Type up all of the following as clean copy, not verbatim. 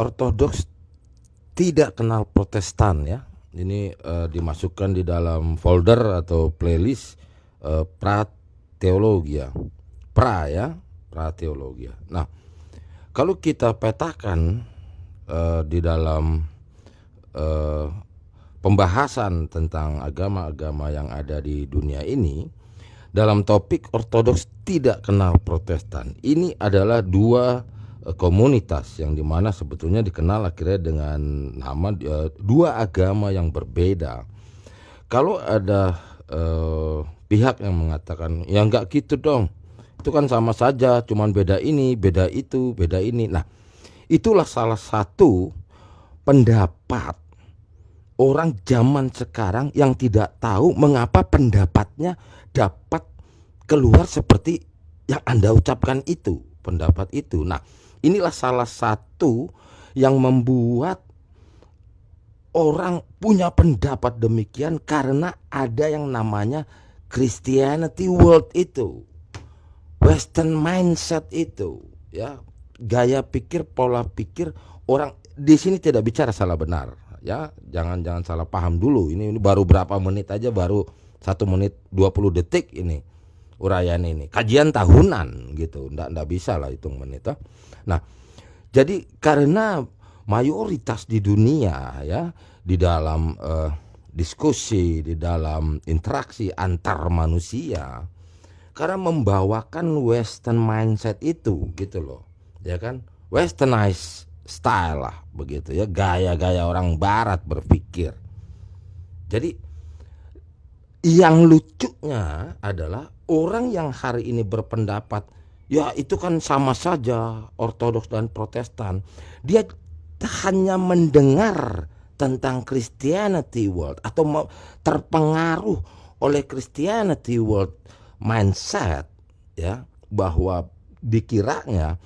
Ortodoks tidak kenal Protestan ya. Ini dimasukkan di dalam folder atau playlist prateologia. Prateologia. Nah, kalau kita petakan di dalam pembahasan tentang agama-agama yang ada di dunia ini, dalam topik Ortodoks tidak kenal Protestan, ini adalah dua komunitas yang dimana sebetulnya dikenal akhirnya dengan nama dua agama yang berbeda. Kalau ada pihak yang mengatakan ya enggak gitu dong, itu kan sama saja, cuman beda ini, beda itu, beda ini. Nah, itulah salah satu pendapat orang zaman sekarang yang tidak tahu mengapa pendapatnya dapat keluar seperti yang Anda ucapkan itu, pendapat itu. Nah, inilah salah satu yang membuat orang punya pendapat demikian karena ada yang namanya Christianity world itu, Western mindset itu, ya, gaya pikir, pola pikir orang. Di sini tidak bicara salah benar, ya, jangan salah paham dulu. Ini baru berapa menit aja, baru 1 menit 20 detik ini uraian ini, kajian tahunan gitu, ndak bisa lah hitung menit. Nah, jadi karena mayoritas di dunia ya, di dalam diskusi, di dalam interaksi antar manusia, karena membawakan Western mindset itu gitu loh, ya kan, Westernized style lah begitu ya, gaya-gaya orang Barat berpikir. Jadi yang lucunya adalah orang yang hari ini berpendapat ya itu kan sama saja Ortodoks dan Protestan, dia hanya mendengar tentang Christianity world atau terpengaruh oleh Christianity world mindset, ya, bahwa dikiranya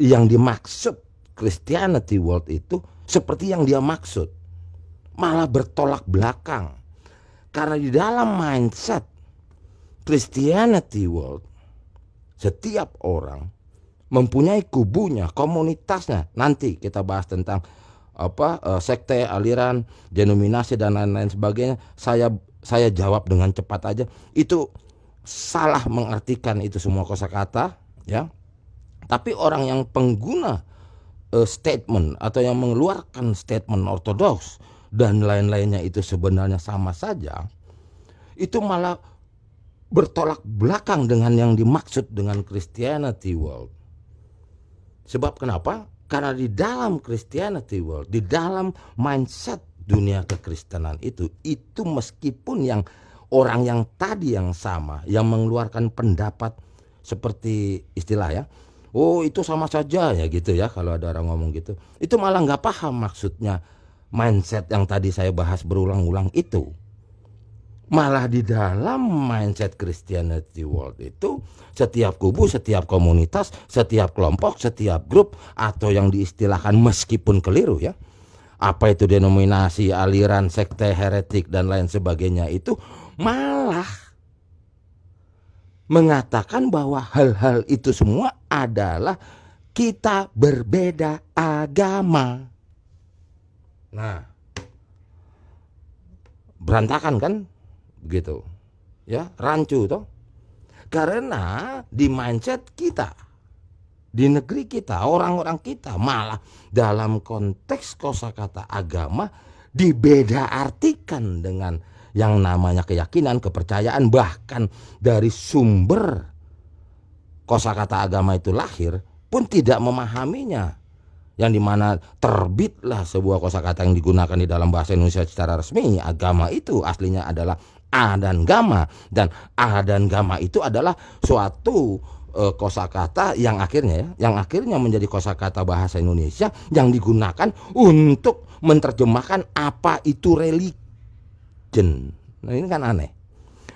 yang dimaksud Christianity world itu seperti yang dia maksud, malah bertolak belakang. Karena di dalam mindset Christianity world, setiap orang mempunyai kubunya, komunitasnya. Nanti kita bahas tentang sekte, aliran, denominasi dan lain-lain sebagainya. Saya jawab dengan cepat aja. Itu salah mengartikan itu semua kosakata, ya. Tapi orang yang pengguna statement atau yang mengeluarkan statement Ortodoks dan lain-lainnya itu sebenarnya sama saja, itu malah bertolak belakang dengan yang dimaksud dengan Christianity world. Sebab kenapa? Karena di dalam Christianity world, di dalam mindset dunia kekristenan itu meskipun yang orang yang tadi yang sama, yang mengeluarkan pendapat seperti istilah ya, oh itu sama saja ya gitu ya, kalau ada orang ngomong gitu, itu malah nggak paham maksudnya mindset yang tadi saya bahas berulang-ulang itu. Malah di dalam mindset Christianity world itu setiap kubu, setiap komunitas, setiap kelompok, setiap grup atau yang diistilahkan meskipun keliru ya, apa itu denominasi, aliran, sekte, heretik dan lain sebagainya, itu malah mengatakan bahwa hal-hal itu semua adalah kita berbeda agama. Nah, berantakan kan begitu ya, rancu toh. Karena di mindset kita, di negeri kita, orang-orang kita malah dalam konteks kosakata agama dibeda artikan dengan yang namanya keyakinan, kepercayaan, bahkan dari sumber kosakata agama itu lahir pun tidak memahaminya. Yang dimana terbitlah sebuah kosakata yang digunakan di dalam bahasa Indonesia secara resmi. Agama itu aslinya adalah A dan Gama, dan A dan Gama itu adalah suatu kosakata yang akhirnya menjadi kosakata bahasa Indonesia yang digunakan untuk menerjemahkan apa itu religion. Nah ini kan aneh.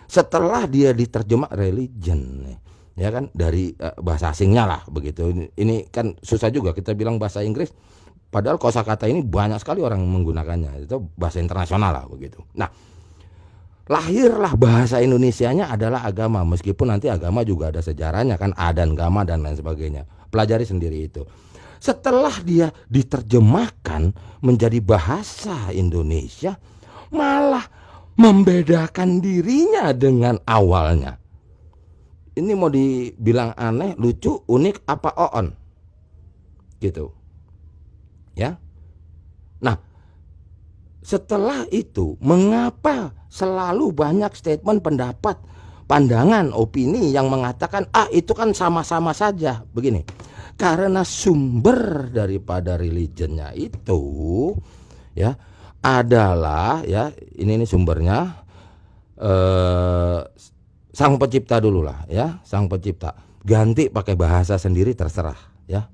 Setelah dia diterjemah religion, ya kan, dari bahasa asingnya lah begitu. Ini kan susah juga kita bilang bahasa Inggris, padahal kosakata ini banyak sekali orang menggunakannya. Itu bahasa internasional lah begitu. Nah, lahirlah bahasa Indonesianya adalah agama, meskipun nanti agama juga ada sejarahnya kan, A dan Gama dan lain sebagainya. Pelajari sendiri itu. setelah dia diterjemahkan menjadi bahasa Indonesia, malah membedakan dirinya dengan awalnya. Ini mau dibilang aneh, lucu, unik, apa oon? Gitu. Ya. Nah, setelah itu mengapa selalu banyak statement, pendapat, pandangan, opini yang mengatakan itu kan sama-sama saja? Begini. Karena sumber daripada religionnya itu ya adalah ya ini sumbernya Sang Pencipta dulu lah ya, Sang Pencipta. Ganti pakai bahasa sendiri terserah ya.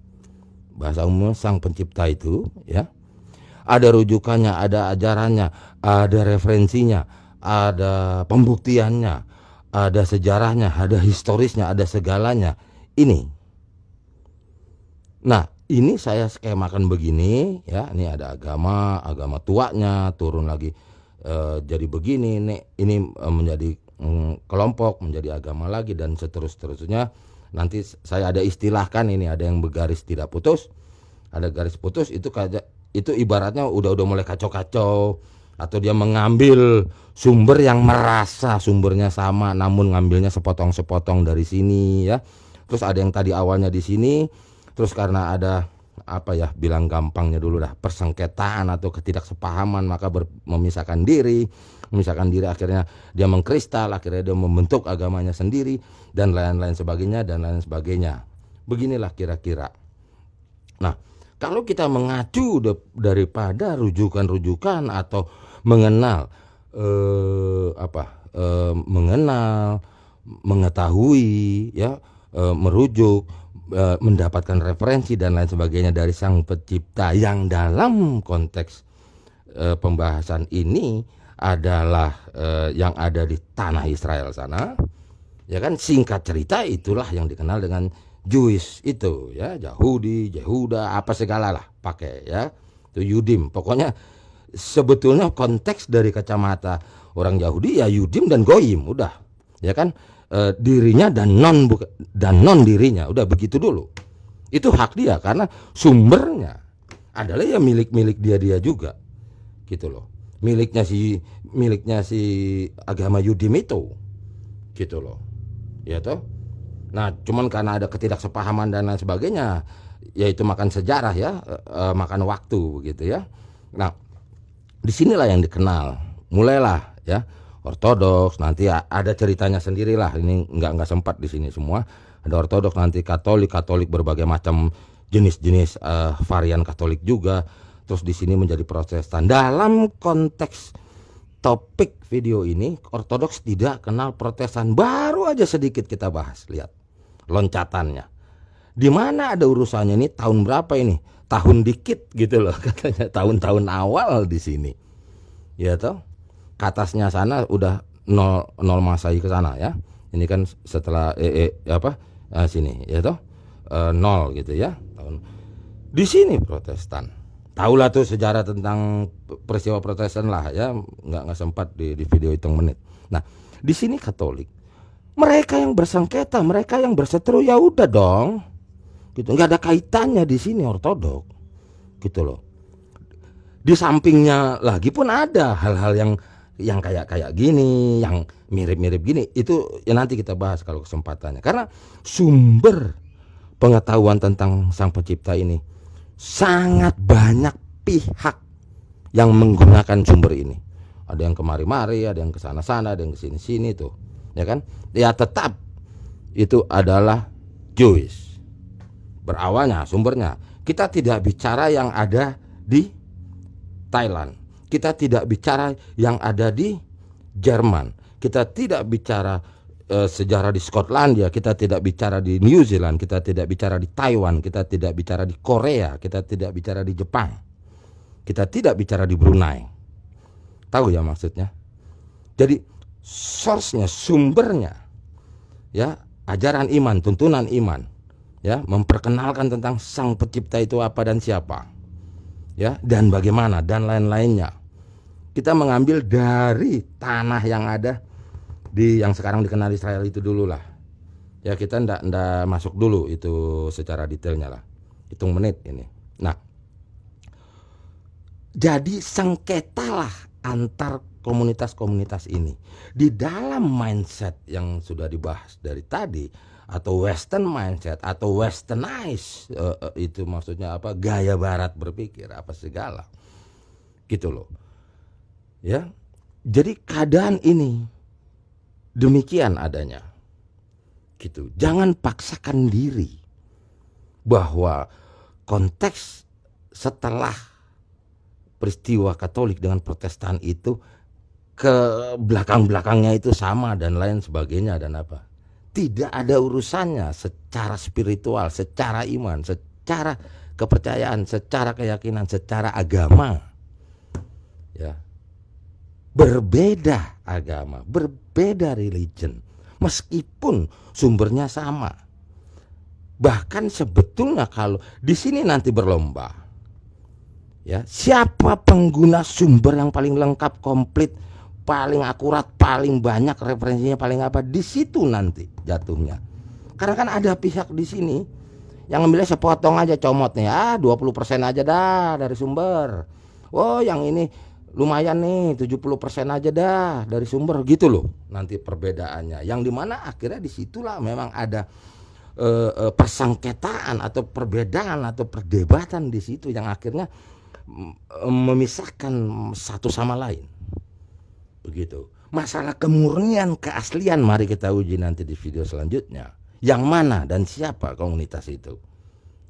Bahasa umum Sang Pencipta itu ya. Ada rujukannya, ada ajarannya, ada referensinya, ada pembuktiannya, ada sejarahnya, ada historisnya, ada segalanya. Ini. Nah, ini saya skemakan begini ya. Ini ada agama tuanya turun lagi jadi begini. Ini menjadi kelompok, menjadi agama lagi dan seterusnya. Nanti saya ada istilahkan ini, ada yang bergaris tidak putus, ada garis putus. Itu ibaratnya udah mulai kacau-kacau, atau dia mengambil sumber yang merasa sumbernya sama namun ngambilnya sepotong-sepotong dari sini ya. Terus ada yang tadi awalnya di sini, terus karena ada bilang gampangnya dulu persengketaan atau ketidaksepahaman, maka memisahkan diri akhirnya dia mengkristal, akhirnya dia membentuk agamanya sendiri dan lain-lain sebagainya. Beginilah kira-kira. Nah, kalau kita mengacu daripada rujukan-rujukan atau mengenal mengetahui ya, merujuk, mendapatkan referensi dan lain sebagainya dari Sang Pencipta yang dalam konteks pembahasan ini adalah yang ada di tanah Israel sana, ya kan. Singkat cerita itulah yang dikenal dengan Jewish itu ya, Yahudi, Yehuda, apa segala lah pakai ya, itu Yudim. Pokoknya sebetulnya konteks dari kacamata orang Yahudi ya Yudim dan Goyim udah, ya kan. Dirinya dan non dirinya udah begitu dulu. Itu hak dia karena sumbernya adalah ya milik dia juga gitu loh. Miliknya si agama Yudim itu gitu loh ya toh. Nah, cuman karena ada ketidaksepahaman dan lain sebagainya, yaitu makan sejarah ya, makan waktu begitu ya. Nah, disinilah yang dikenal, mulailah ya Ortodoks, nanti ada ceritanya sendirilah. Ini nggak sempat di sini semua. Ada Ortodoks, nanti Katolik berbagai macam jenis-jenis varian Katolik juga. Terus di sini menjadi Protestan. Dalam konteks topik video ini, Ortodoks tidak kenal Protestan. Baru aja sedikit kita bahas, lihat loncatannya. Di mana ada urusannya ini tahun berapa ini? Tahun dikit gitu loh katanya, tahun-tahun awal di sini. Ya toh? Katasnya sana udah 0 Masehi ke sana ya. Ini kan setelah sini ya toh 0 gitu ya. Di sini Protestan. Tahulah tuh sejarah tentang peristiwa Protestan lah ya. Nggak sempat di video hitung menit. Nah, di sini Katolik. Mereka yang bersengketa, mereka yang berseteru ya udah dong. Gitu. Nggak ada kaitannya di sini Ortodoks. Gitu loh. Di sampingnya lagi pun ada hal-hal yang kayak gini, yang mirip-mirip gini, itu ya nanti kita bahas kalau kesempatannya. Karena sumber pengetahuan tentang Sang Pencipta ini sangat banyak pihak yang menggunakan sumber ini. Ada yang kemari-mari, ada yang kesana-sana, ada yang kesini-sini tuh, ya kan? Ya tetap itu adalah Jewish. Berawalnya sumbernya. Kita tidak bicara yang ada di Thailand. Kita tidak bicara yang ada di Jerman. Kita tidak bicara sejarah di Skotlandia. Kita tidak bicara di New Zealand. Kita tidak bicara di Taiwan. Kita tidak bicara di Korea. Kita tidak bicara di Jepang. Kita tidak bicara di Brunei. Tahu ya maksudnya? Jadi source-nya, sumbernya ya, ajaran iman, tuntunan iman ya, memperkenalkan tentang Sang Pencipta itu apa dan siapa ya, dan bagaimana dan lain-lainnya. Kita mengambil dari tanah yang ada di yang sekarang dikenal Israel itu dulu lah. Ya kita ndak masuk dulu itu secara detailnya lah. hitung menit ini. Nah, jadi sengketalah antar komunitas-komunitas ini di dalam mindset yang sudah dibahas dari tadi, atau western mindset atau westernized, itu maksudnya apa, gaya barat berpikir apa segala gitu loh ya. Jadi keadaan ini demikian adanya gitu. Jangan paksakan diri bahwa konteks setelah peristiwa Katolik dengan Protestan itu ke belakang-belakangnya itu sama dan lain sebagainya dan apa. Tidak ada urusannya secara spiritual, secara iman, secara kepercayaan, secara keyakinan, secara agama. Ya. Berbeda agama, berbeda religion, meskipun sumbernya sama. Bahkan sebetulnya kalau di sini nanti berlomba, ya, siapa pengguna sumber yang paling lengkap, komplit, paling akurat, paling banyak referensinya, paling apa, di situ nanti jatuhnya. Karena kan ada pihak di sini yang ngambilnya sepotong aja, comot nih, 20% aja dah dari sumber. Oh, yang ini lumayan nih 70% aja dah dari sumber, gitu loh. Nanti perbedaannya, yang dimana akhirnya disitulah memang ada persengketaan atau perbedaan atau perdebatan di situ yang akhirnya memisahkan satu sama lain. Begitu. Masalah kemurnian, keaslian, mari kita uji nanti di video selanjutnya. Yang mana dan siapa komunitas itu,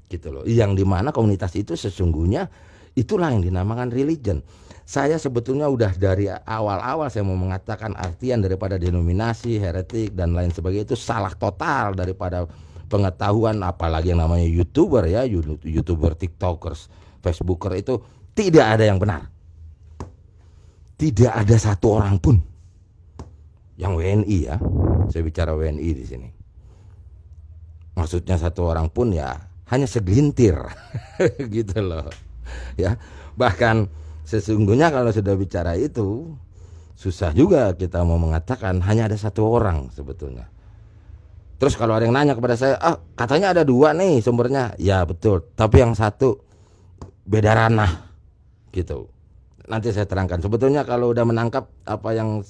gitu loh. Yang dimana komunitas itu sesungguhnya itulah yang dinamakan religion. Saya sebetulnya udah dari awal-awal saya mau mengatakan artian daripada denominasi, heretik dan lain sebagainya itu salah total daripada pengetahuan, apalagi yang namanya YouTuber ya, YouTuber, TikTokers, Facebooker, itu tidak ada yang benar. Tidak ada satu orang pun yang WNI ya. Saya bicara WNI di sini. Maksudnya satu orang pun ya hanya segelintir gitu loh. Ya, bahkan sesungguhnya kalau sudah bicara itu susah juga kita mau mengatakan hanya ada satu orang sebetulnya. Terus kalau ada yang nanya kepada saya, katanya ada dua nih sumbernya. Ya betul, tapi yang satu beda ranah gitu. Nanti saya terangkan. Sebetulnya kalau udah menangkap apa yang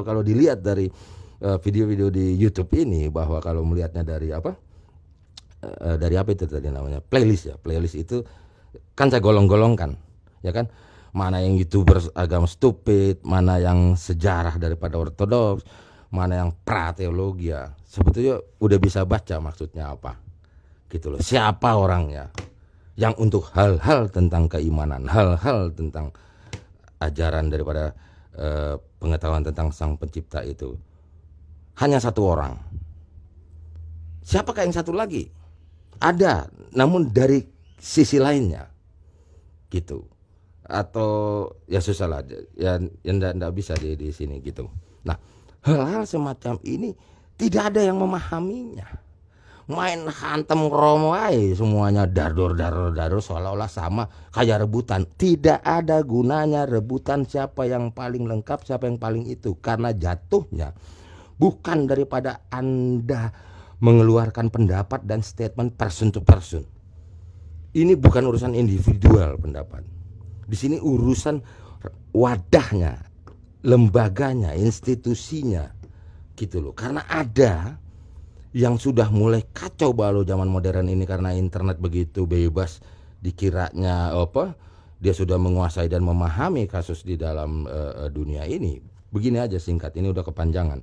kalau dilihat dari video-video di YouTube ini, bahwa kalau melihatnya dari dari apa itu tadi namanya, playlist ya. Playlist itu kan saya golong-golongkan, ya kan? Mana yang YouTuber agama stupid, mana yang sejarah daripada ortodoks, mana yang prateologia. Sebetulnya udah bisa baca maksudnya apa, gitu loh. Siapa orangnya yang untuk hal-hal tentang keimanan, hal-hal tentang ajaran daripada pengetahuan tentang Sang Pencipta itu hanya satu orang. Siapakah yang satu lagi? Ada, namun dari sisi lainnya, gitu. Atau ya susah lah, ya enggak bisa di sini gitu. Nah, hal-hal semacam ini tidak ada yang memahaminya. Main hantem romai semuanya dardor seolah-olah sama, kayak rebutan. Tidak ada gunanya rebutan siapa yang paling lengkap, siapa yang paling itu, karena jatuhnya bukan daripada Anda mengeluarkan pendapat dan statement person to person. Ini bukan urusan individual pendapat. Di sini urusan wadahnya, lembaganya, institusinya, gitu loh. Karena ada yang sudah mulai kacau balau zaman modern ini karena internet begitu bebas, dikiranya dia sudah menguasai dan memahami kasus di dalam dunia ini. Begini aja singkat, ini udah kepanjangan.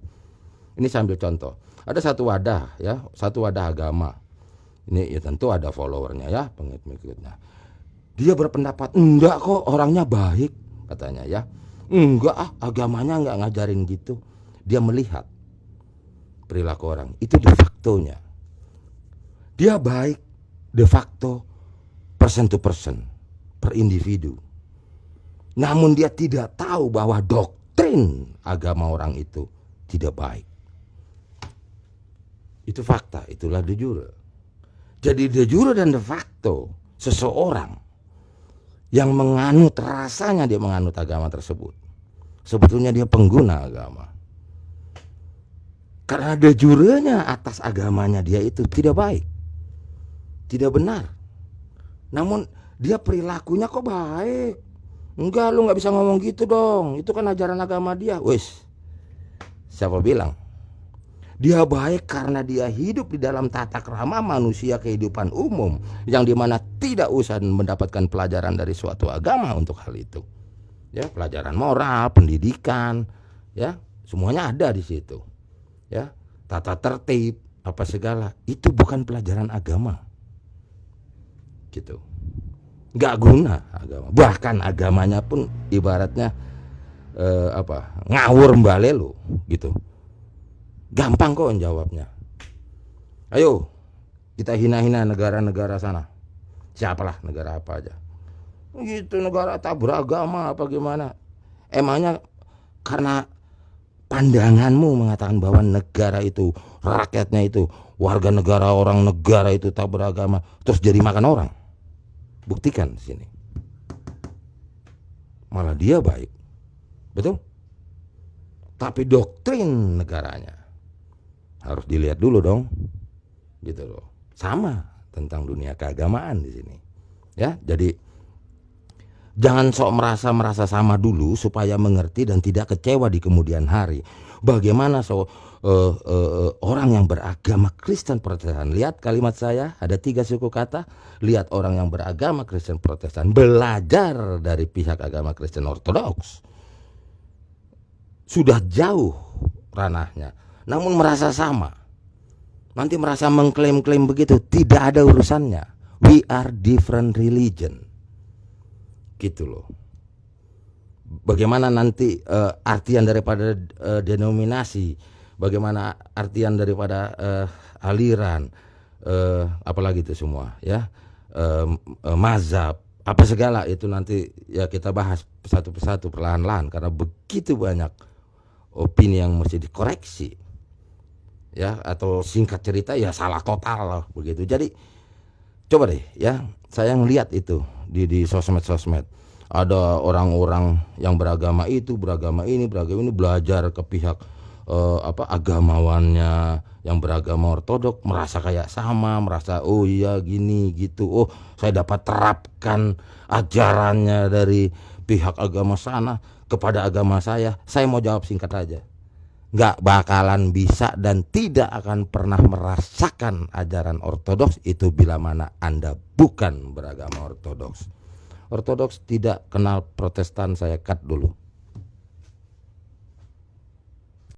Ini sambil contoh. Ada satu wadah ya, satu wadah agama. Ini ya tentu ada followernya ya, pengikut-pengikutnya. Dia berpendapat enggak kok, orangnya baik katanya ya. Enggak, agamanya enggak ngajarin gitu. Dia melihat perilaku orang itu de factonya. Dia baik de facto, person to person, per individu. Namun dia tidak tahu bahwa doktrin agama orang itu tidak baik. Itu fakta, itulah de jure. Jadi de jure dan de facto seseorang yang menganut, rasanya dia menganut agama tersebut, sebetulnya dia pengguna agama. Karena de jurenya atas agamanya dia itu tidak baik, tidak benar. Namun dia perilakunya kok baik. Enggak, lu nggak bisa ngomong gitu dong. Itu kan ajaran agama dia. Wes, siapa bilang? Dia baik karena dia hidup di dalam tata krama manusia kehidupan umum, yang dimana tidak usah mendapatkan pelajaran dari suatu agama untuk hal itu. Ya, pelajaran moral, pendidikan, ya, semuanya ada di situ. Ya, tata tertib, apa segala, itu bukan pelajaran agama. Gitu. Nggak guna agama. Bahkan agamanya pun ibaratnya ngawur mbalelo gitu. Gampang kok jawabnya. Ayo kita hina-hina negara-negara sana. Siapalah negara apa aja. Gitu, negara tak beragama apa gimana. Emangnya karena pandanganmu mengatakan bahwa negara itu, rakyatnya itu, warga negara, orang negara itu tak beragama, terus jadi makan orang? Buktikan di sini. Malah dia baik. Betul? Tapi doktrin negaranya harus dilihat dulu dong. Gitu loh. Sama tentang dunia keagamaan di sini. Ya, jadi jangan sok merasa sama dulu supaya mengerti dan tidak kecewa di kemudian hari. Bagaimana orang yang beragama Kristen Protestan. Lihat kalimat saya, ada 3 suku kata. Lihat orang yang beragama Kristen Protestan belajar dari pihak agama Kristen Ortodoks. Sudah jauh ranahnya, namun merasa sama. Nanti merasa mengklaim-klaim begitu, tidak ada urusannya. We are different religion. Gitu loh. Bagaimana nanti artian daripada denominasi, bagaimana artian daripada aliran, apalagi itu semua, ya, mazhab, apa segala itu nanti ya kita bahas satu persatu perlahan-lahan, karena begitu banyak opini yang mesti dikoreksi, ya, atau singkat cerita ya salah total lah begitu. Jadi coba deh ya, saya ngelihat itu di sosmed. Ada orang-orang yang beragama itu, beragama ini belajar ke pihak agamawannya yang beragama ortodok, merasa kayak sama, merasa oh iya gini gitu. Oh, saya dapat terapkan ajarannya dari pihak agama sana kepada agama saya. Saya mau jawab singkat aja. Nggak bakalan bisa dan tidak akan pernah merasakan ajaran ortodoks itu bila mana Anda bukan beragama ortodoks. Ortodoks tidak kenal Protestan, saya cut dulu.